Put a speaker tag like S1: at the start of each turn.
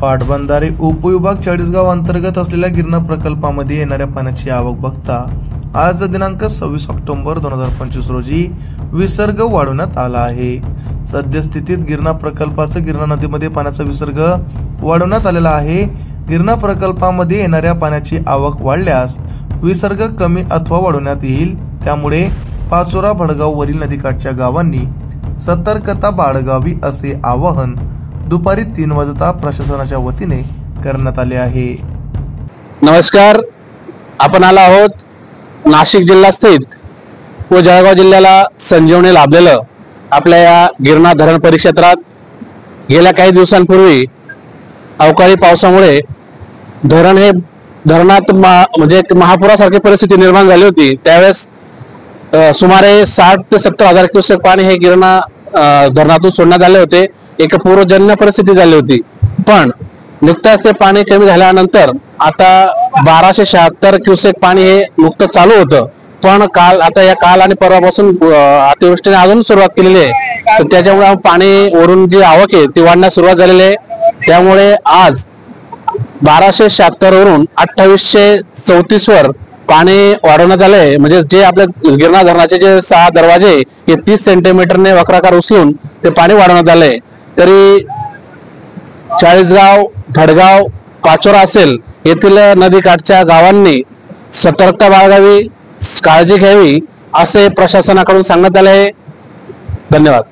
S1: पाटबंधारे उपविभाग चाळीसगाव अंतर्गत असलेल्या गिरणा प्रकल्पामध्ये येणाऱ्या पाण्याची आवक बघता आज दिनांक 26 ऑक्टोबर 2025 रोजी विसर्ग वाढवण्यात आला आहे। सद्यस्थितीत गिरणा प्रकल्पाचं गिरणा नदीमध्ये पाण्याचा विसर्ग वाढवण्यात आलेला आहे। गिरणा प्रकल्पामध्ये येणाऱ्या पाण्याची आवक वाढल्यास विसर्ग कमी अथवा वाढवण्यात येईल। त्यामुळे पाचोरा भडगाव वरील नदीकाठच्या गावांनी सतर्कता बाळगावी असे आवाहन दुपारी 3 वाजता प्रशासनाच्या वतीने करण्यात आले आहे।
S2: नमस्कार, आपण आलो आहोत नाशिक जिल्हा स्थित व जळगाव जिल्ह्याला संजीवनी लाभलेलं आपल्या या गिरणा धरण परिक्षेत्रात गेल्या काही दिवसांपूर्वी अवकाळी पावसामुळे धरण हे धरणात म्हणजे महापुरासारखी परिस्थिती निर्माण झाली होती। त्यावेळेस सुमारे 60 ते 70 हजार क्युसेक पाणी हे गिरणा धरणातून सोडण्यात आले होते। एक पूरजन्य परिस्थिती झाली होती, पण नुकताच ते पाणी कमी झाल्यानंतर आता 1276 क्युसेक पाणी हे नुकतं चालू होतं। पण आता या काल आणि परवापासून अतिवृष्टीने अजून सुरुवात केलेली आहे, तर त्याच्यामुळे पाणी वरून जी आवक आहे ती वाढण्यास सुरुवात झालेली आहे। त्यामुळे आज 1276 वरून 2834 वर पाणी वाढवण्यात आले। म्हणजे जे आपल्या गिरणा धरणाचे जे 6 दरवाजे हे 30 सेंटीमीटरने वक्राकार उचलून ते पाणी वाढवण्यात आले। तरी चाळीसगाव, भडगाव, पाचोरा असेल येथील नदीकाठच्या गावांनी सतर्कता बाळगावी, काळजी घ्यावी असे प्रशासनाकडून सांगण्यात आले आहे। धन्यवाद।